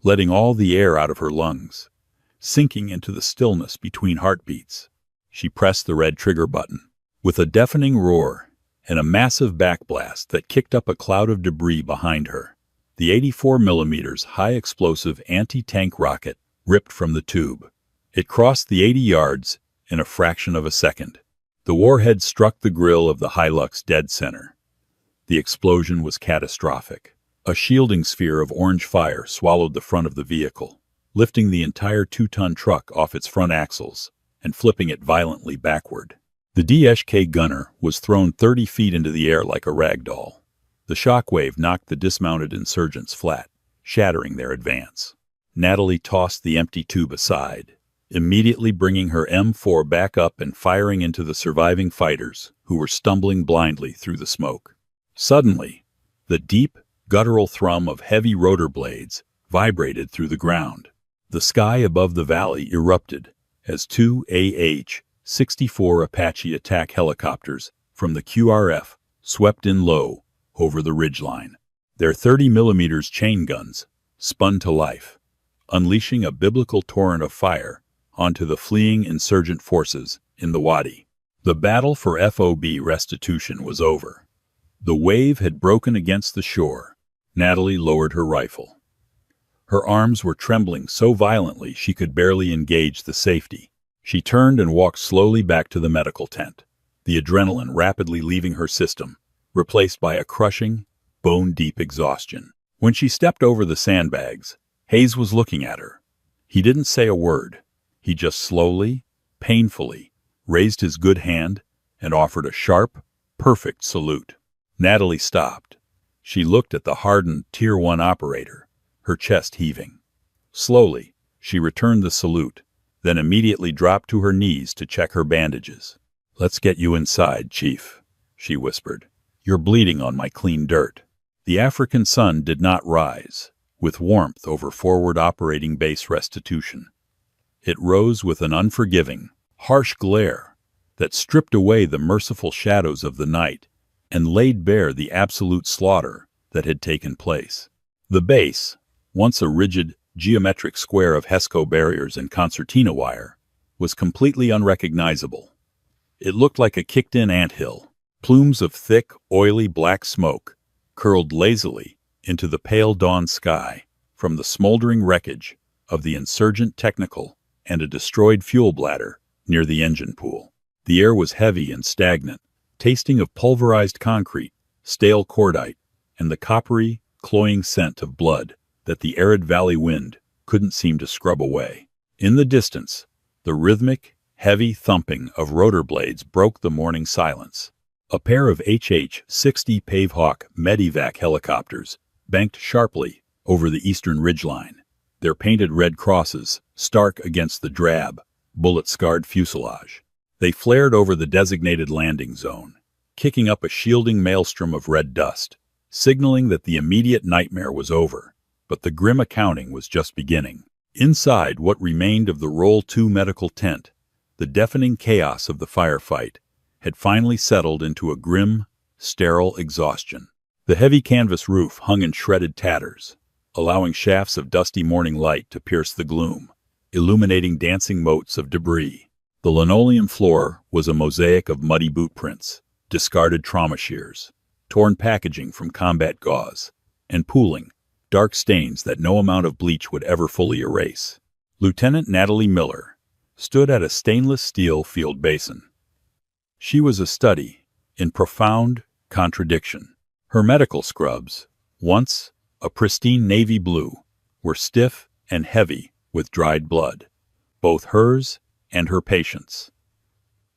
letting all the air out of her lungs, sinking into the stillness between heartbeats. She pressed the red trigger button. With a deafening roar and a massive backblast that kicked up a cloud of debris behind her, the 84mm high-explosive anti-tank rocket ripped from the tube. It crossed the 80 yards in a fraction of a second. The warhead struck the grill of the Hilux dead center. The explosion was catastrophic. A shielding sphere of orange fire swallowed the front of the vehicle, lifting the entire 2-ton truck off its front axles and flipping it violently backward. The DSK gunner was thrown 30 feet into the air like a rag doll. The shockwave knocked the dismounted insurgents flat, shattering their advance. Natalie tossed the empty tube aside, immediately bringing her M4 back up and firing into the surviving fighters who were stumbling blindly through the smoke. Suddenly, the deep, guttural thrum of heavy rotor blades vibrated through the ground. The sky above the valley erupted as 2 AH-64 Apache attack helicopters from the QRF swept in low over the ridgeline. Their 30mm chain guns spun to life, unleashing a biblical torrent of fire onto the fleeing insurgent forces in the wadi. The battle for FOB restitution was over. The wave had broken against the shore. Natalie lowered her rifle. Her arms were trembling so violently she could barely engage the safety. She turned and walked slowly back to the medical tent, the adrenaline rapidly leaving her system, replaced by a crushing, bone-deep exhaustion. When she stepped over the sandbags, Hayes was looking at her. He didn't say a word. He just slowly, painfully, raised his good hand and offered a sharp, perfect salute. Natalie stopped. She looked at the hardened Tier 1 operator, her chest heaving. Slowly, she returned the salute, then immediately dropped to her knees to check her bandages. "Let's get you inside, Chief," she whispered. "You're bleeding on my clean dirt." The African sun did not rise with warmth over forward operating base restitution. It rose with an unforgiving, harsh glare that stripped away the merciful shadows of the night and laid bare the absolute slaughter that had taken place. The base, once a rigid, geometric square of HESCO barriers and concertina wire, was completely unrecognizable. It looked like a kicked-in anthill. Plumes of thick, oily black smoke curled lazily into the pale dawn sky from the smoldering wreckage of the insurgent technical and a destroyed fuel bladder near the engine pool. The air was heavy and stagnant, tasting of pulverized concrete, stale cordite, and the coppery, cloying scent of blood that the arid valley wind couldn't seem to scrub away. In the distance, the rhythmic, heavy thumping of rotor blades broke the morning silence. A pair of HH-60 Pavehawk Medivac helicopters banked sharply over the eastern ridgeline, their painted red crosses stark against the drab, bullet-scarred fuselage. They flared over the designated landing zone, kicking up a shielding maelstrom of red dust, signaling that the immediate nightmare was over, but the grim accounting was just beginning. Inside what remained of the Roll 2 medical tent, the deafening chaos of the firefight had finally settled into a grim, sterile exhaustion. The heavy canvas roof hung in shredded tatters, allowing shafts of dusty morning light to pierce the gloom, illuminating dancing motes of debris. The linoleum floor was a mosaic of muddy boot prints, discarded trauma shears, torn packaging from combat gauze, and pooling, dark stains that no amount of bleach would ever fully erase. Lieutenant Natalie Miller stood at a stainless steel field basin. She was a study in profound contradiction. Her medical scrubs, once a pristine navy blue, were stiff and heavy with dried blood. both hers and her patient's.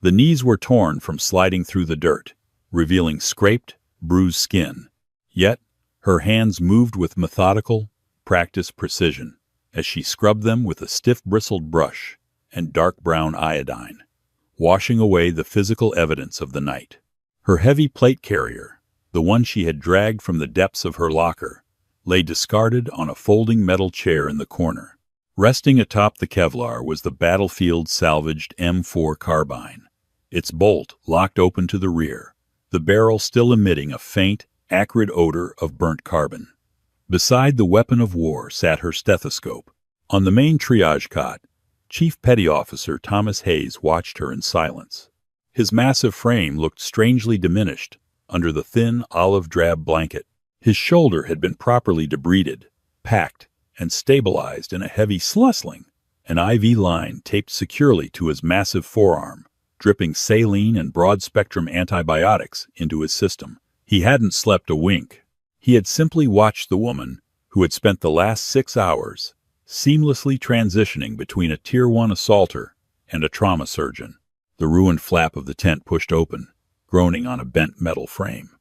The knees were torn from sliding through the dirt, revealing scraped, bruised skin. Yet, her hands moved with methodical, practiced precision as she scrubbed them with a stiff-bristled brush and dark brown iodine, washing away the physical evidence of the night. Her heavy plate carrier, the one she had dragged from the depths of her locker, lay discarded on a folding metal chair in the corner. Resting atop the Kevlar was the battlefield-salvaged M4 carbine, its bolt locked open to the rear, the barrel still emitting a faint, acrid odor of burnt carbon. Beside the weapon of war sat her stethoscope. On the main triage cot, Chief Petty Officer Thomas Hayes watched her in silence. His massive frame looked strangely diminished under the thin olive-drab blanket. His shoulder had been properly debrided, packed, and stabilized in a heavy sling, an IV line taped securely to his massive forearm, dripping saline and broad-spectrum antibiotics into his system. He hadn't slept a wink. He had simply watched the woman, who had spent the last 6 hours, seamlessly transitioning between a Tier 1 assaulter and a trauma surgeon. The ruined flap of the tent pushed open, groaning on a bent metal frame.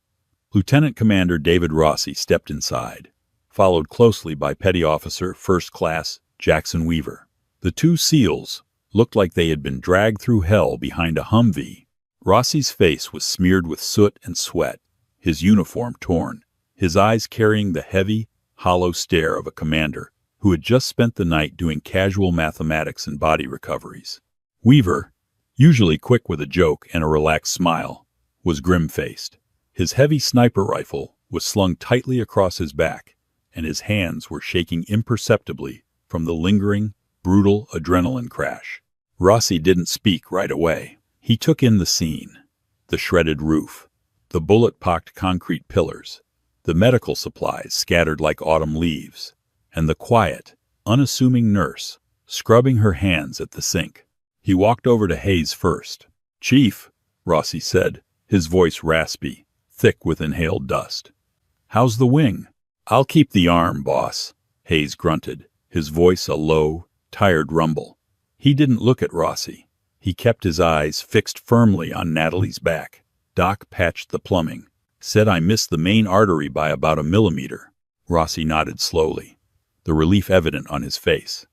Lieutenant Commander David Rossi stepped inside, followed closely by Petty Officer First Class Jackson Weaver. The two SEALs looked like they had been dragged through hell behind a Humvee. Rossi's face was smeared with soot and sweat, his uniform torn, his eyes carrying the heavy, hollow stare of a commander who had just spent the night doing casual mathematics and body recoveries. Weaver, usually quick with a joke and a relaxed smile, was grim-faced. His heavy sniper rifle was slung tightly across his back, and his hands were shaking imperceptibly from the lingering, brutal adrenaline crash. Rossi didn't speak right away. He took in the scene, the shredded roof, the bullet-pocked concrete pillars, the medical supplies scattered like autumn leaves, and the quiet, unassuming nurse scrubbing her hands at the sink. He walked over to Hayes first. "Chief," Rossi said, his voice raspy, thick with inhaled dust. "How's the wing?" "I'll keep the arm, boss," Hayes grunted, his voice a low, tired rumble. He didn't look at Rossi. He kept his eyes fixed firmly on Natalie's back. Doc patched the plumbing, said I missed the main artery by about a millimeter. Rossi nodded slowly, the relief evident on his face.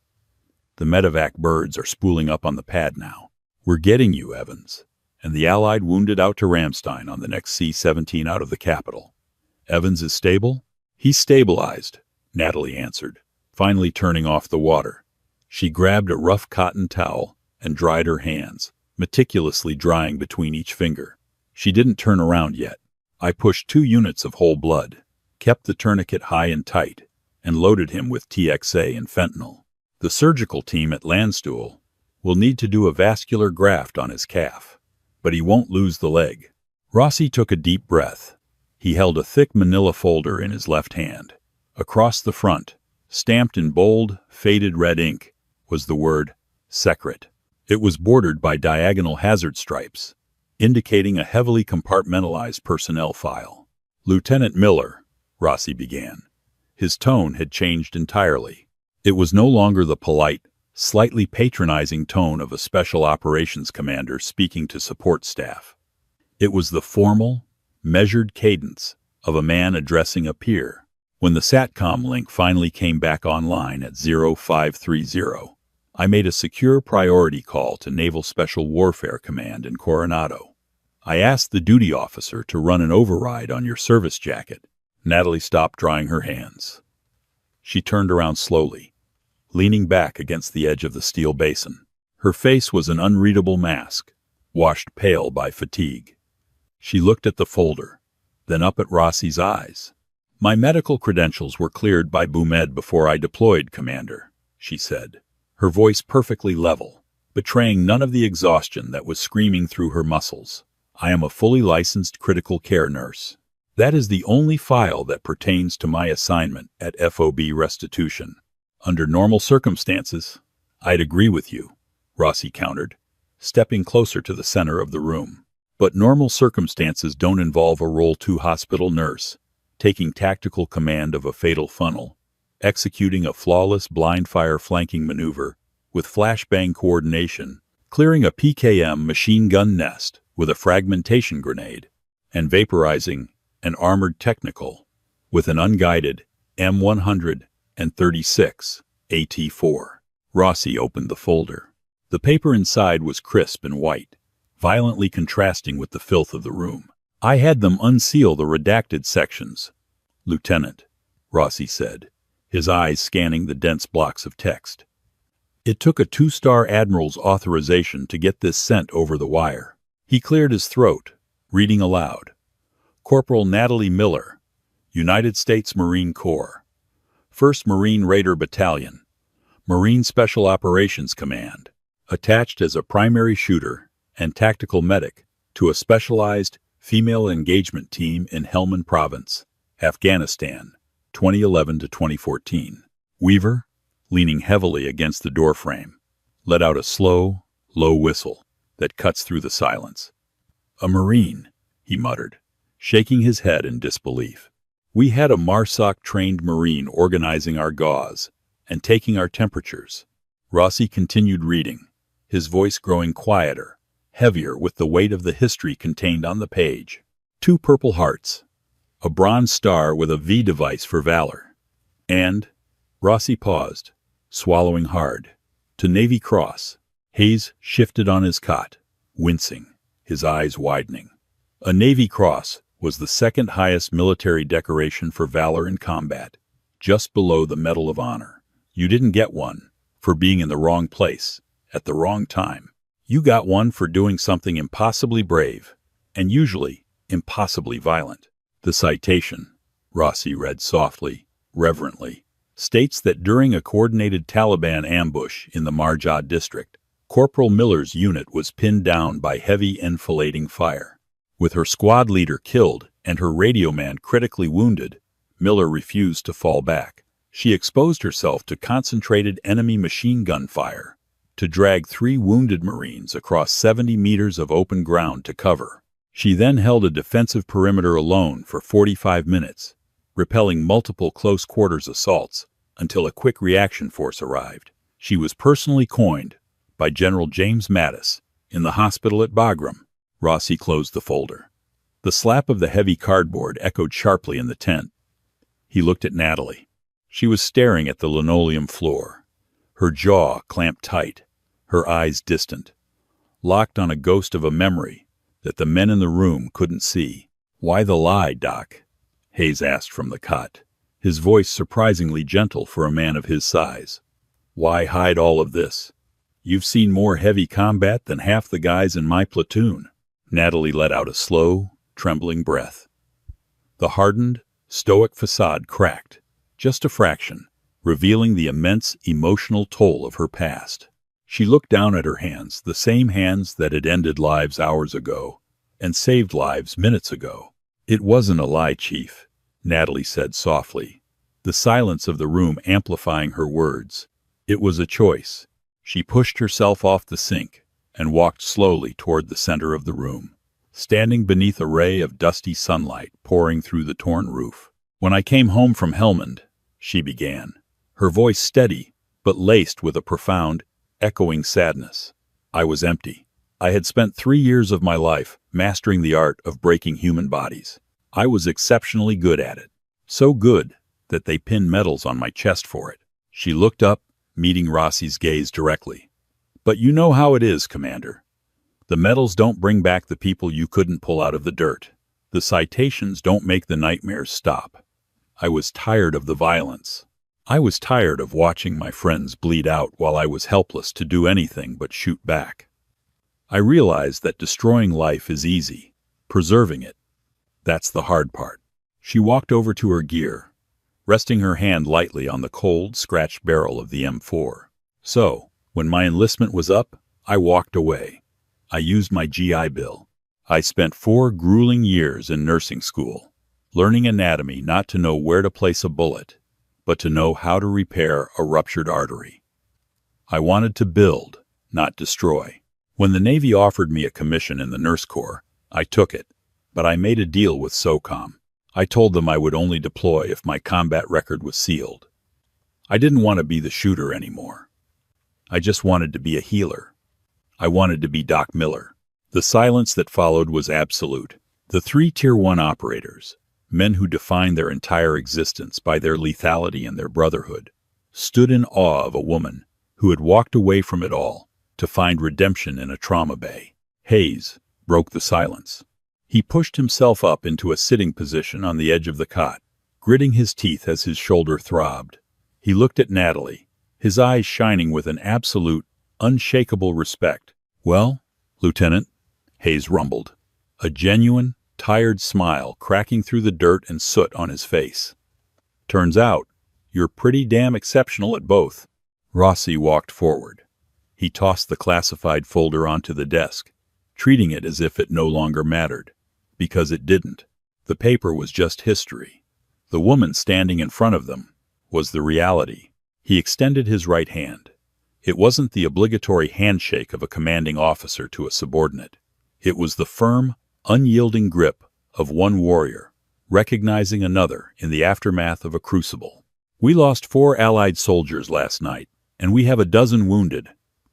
"The medevac birds are spooling up on the pad now. We're getting you, Evans." And the Allied wounded out to Ramstein on the next C-17 out of the capital. "Evans is stable?" "He's stabilized," Natalie answered, finally turning off the water. She grabbed a rough cotton towel and dried her hands, meticulously drying between each finger. She didn't turn around yet. I pushed 2 units of whole blood, kept the tourniquet high and tight, and loaded him with TXA and fentanyl. The surgical team at Landstuhl will need to do a vascular graft on his calf, but he won't lose the leg. Rossi took a deep breath. He held a thick manila folder in his left hand. Across the front, stamped in bold, faded red ink, was the word "Secret." It was bordered by diagonal hazard stripes, indicating a heavily compartmentalized personnel file. "Lieutenant Miller," Rossi began. His tone had changed entirely. It was no longer the polite, slightly patronizing tone of a special operations commander speaking to support staff. It was the formal, measured cadence of a man addressing a peer. When the SATCOM link finally came back online at 0530, I made a secure priority call to Naval Special Warfare Command in Coronado. I asked the duty officer to run an override on your service jacket. Natalie stopped drying her hands. She turned around slowly, leaning back against the edge of the steel basin. Her face was an unreadable mask, washed pale by fatigue. She looked at the folder, then up at Rossi's eyes. "My medical credentials were cleared by BUMED before I deployed, Commander," she said, her voice perfectly level, betraying none of the exhaustion that was screaming through her muscles. "I am a fully licensed critical care nurse. That is the only file that pertains to my assignment at FOB Restitution. Under normal circumstances, I'd agree with you," Rossi countered, stepping closer to the center of the room. "But normal circumstances don't involve a Role 2 hospital nurse taking tactical command of a fatal funnel, executing a flawless blind-fire flanking maneuver, with flashbang coordination, clearing a PKM machine gun nest with a fragmentation grenade, and vaporizing an armored technical with an unguided M136 AT4. Rossi opened the folder. The paper inside was crisp and white, violently contrasting with the filth of the room. I had them unseal the redacted sections. "Lieutenant," Rossi said, his eyes scanning the dense blocks of text. "It took a 2-star admiral's authorization to get this sent over the wire." He cleared his throat, reading aloud. "Corporal Natalie Miller, United States Marine Corps, 1st Marine Raider Battalion, Marine Special Operations Command, attached as a primary shooter and tactical medic to a specialized female engagement team in Helmand Province, Afghanistan, 2011 to 2014. Weaver, leaning heavily against the doorframe, let out a slow, low whistle that cuts through the silence. "A Marine," he muttered, shaking his head in disbelief. "We had a MARSOC-trained Marine organizing our gauze and taking our temperatures." Rossi continued reading, his voice growing quieter, heavier with the weight of the history contained on the page. 2 purple hearts, a bronze star with a V device for valor, and, Rossi paused, swallowing hard, to Navy Cross. Hayes shifted on his cot, wincing, his eyes widening. A Navy Cross was the second highest military decoration for valor in combat, just below the Medal of Honor. You didn't get one for being in the wrong place at the wrong time. You got one for doing something impossibly brave, and usually impossibly violent. The citation, Rossi read softly, reverently, states that during a coordinated Taliban ambush in the Marjah district, Corporal Miller's unit was pinned down by heavy enfilading fire. With her squad leader killed and her radio man critically wounded, Miller refused to fall back. She exposed herself to concentrated enemy machine gun fire to drag 3 wounded Marines across 70 meters of open ground to cover. She then held a defensive perimeter alone for 45 minutes, repelling multiple close-quarters assaults until a quick reaction force arrived. She was personally coined by General James Mattis in the hospital at Bagram. Rossi closed the folder. The slap of the heavy cardboard echoed sharply in the tent. He looked at Natalie. She was staring at the linoleum floor, her jaw clamped tight, her eyes distant, locked on a ghost of a memory that the men in the room couldn't see. "Why the lie, Doc?" Hayes asked from the cot, his voice surprisingly gentle for a man of his size. "Why hide all of this? You've seen more heavy combat than half the guys in my platoon." Natalie let out a slow, trembling breath. The hardened, stoic facade cracked, just a fraction, revealing the immense emotional toll of her past. She looked down at her hands, the same hands that had ended lives hours ago and saved lives minutes ago. "It wasn't a lie, Chief," Natalie said softly, the silence of the room amplifying her words. "It was a choice." She pushed herself off the sink and walked slowly toward the center of the room, standing beneath a ray of dusty sunlight pouring through the torn roof. "When I came home from Helmand," she began, her voice steady but laced with a profound, echoing sadness, "I was empty. I had spent 3 years of my life mastering the art of breaking human bodies. I was exceptionally good at it, so good that they pinned medals on my chest for it." She looked up, meeting Rossi's gaze directly. "But you know how it is, Commander. The medals don't bring back the people you couldn't pull out of the dirt. The citations don't make the nightmares stop. I was tired of the violence. I was tired of watching my friends bleed out while I was helpless to do anything but shoot back. I realized that destroying life is easy. Preserving it, that's the hard part." She walked over to her gear, resting her hand lightly on the cold, scratched barrel of the M4. "So, when my enlistment was up, I walked away. I used my GI Bill. I spent 4 grueling years in nursing school, learning anatomy not to know where to place a bullet, but to know how to repair a ruptured artery. I wanted to build, not destroy. When the Navy offered me a commission in the Nurse Corps, I took it, but I made a deal with SOCOM. I told them I would only deploy if my combat record was sealed. I didn't want to be the shooter anymore. I just wanted to be a healer. I wanted to be Doc Miller. The silence that followed was absolute. The three Tier 1 operators, men who defined their entire existence by their lethality and their brotherhood, stood in awe of a woman who had walked away from it all to find redemption in a trauma bay. Hayes broke the silence. He pushed himself up into a sitting position on the edge of the cot, gritting his teeth as his shoulder throbbed. He looked at Natalie, his eyes shining with an absolute, unshakable respect. "Well, Lieutenant," Hayes rumbled, a genuine, tired smile cracking through the dirt and soot on his face. "Turns out, you're pretty damn exceptional at both." Rossi walked forward. He tossed the classified folder onto the desk, treating it as if it no longer mattered. Because it didn't. The paper was just history. The woman standing in front of them was the reality. He extended his right hand. It wasn't the obligatory handshake of a commanding officer to a subordinate. It was the firm, unyielding grip of one warrior, recognizing another in the aftermath of a crucible. "We lost 4 Allied soldiers last night, and we have a dozen wounded,"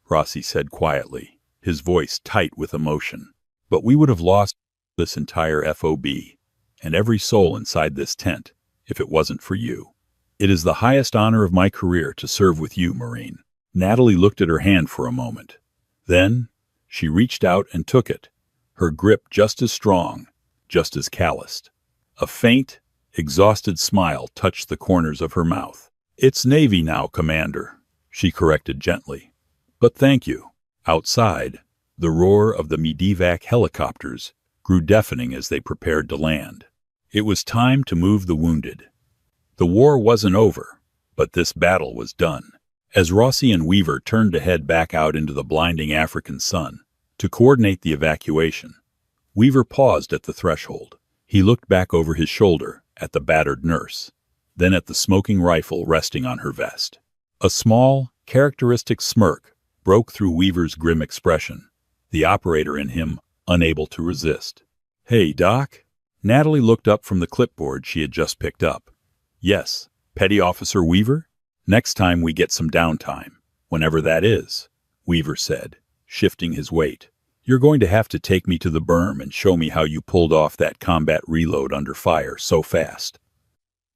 Rossi said quietly, his voice tight with emotion. "But we would have lost this entire FOB, and every soul inside this tent, if it wasn't for you. It is the highest honor of my career to serve with you, Marine." Natalie looked at her hand for a moment. Then, she reached out and took it, her grip just as strong, just as calloused. A faint, exhausted smile touched the corners of her mouth. "It's Navy now, Commander," she corrected gently. "But thank you." Outside, the roar of the medevac helicopters grew deafening as they prepared to land. It was time to move the wounded. The war wasn't over, but this battle was done. As Rossi and Weaver turned to head back out into the blinding African sun to coordinate the evacuation, Weaver paused at the threshold. He looked back over his shoulder at the battered nurse, then at the smoking rifle resting on her vest. A small, characteristic smirk broke through Weaver's grim expression, the operator in him unable to resist. "Hey, Doc?" Natalie looked up from the clipboard she had just picked up. "Yes, Petty Officer Weaver? Next time we get some downtime, whenever that is," Weaver said, shifting his weight. "You're going to have to take me to the berm and show me how you pulled off that combat reload under fire so fast.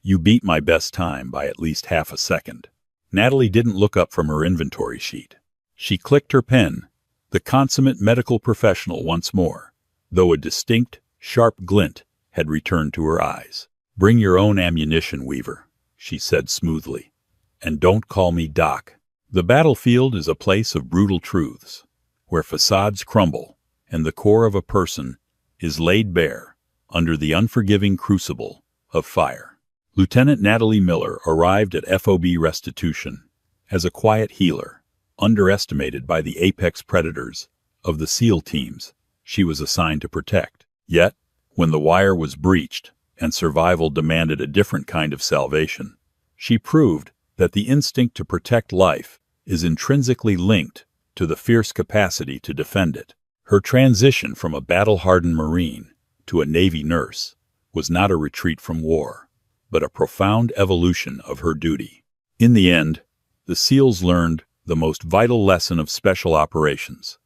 You beat my best time by at least half a second." Natalie didn't look up from her inventory sheet. She clicked her pen, the consummate medical professional once more, though a distinct, sharp glint had returned to her eyes. "Bring your own ammunition, Weaver," she said smoothly. "And don't call me Doc." The battlefield is a place of brutal truths, where facades crumble and the core of a person is laid bare under the unforgiving crucible of fire. Lieutenant Natalie Miller arrived at FOB Restitution as a quiet healer, underestimated by the apex predators of the SEAL teams she was assigned to protect. Yet, when the wire was breached and survival demanded a different kind of salvation, she proved that the instinct to protect life is intrinsically linked to the fierce capacity to defend it. Her transition from a battle-hardened Marine to a Navy nurse was not a retreat from war, but a profound evolution of her duty. In the end, the SEALs learned the most vital lesson of special operations.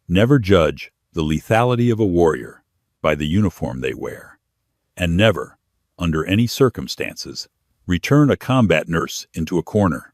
Never judge the lethality of a warrior by the uniform they wear, and never, under any circumstances, return a combat nurse into a corner.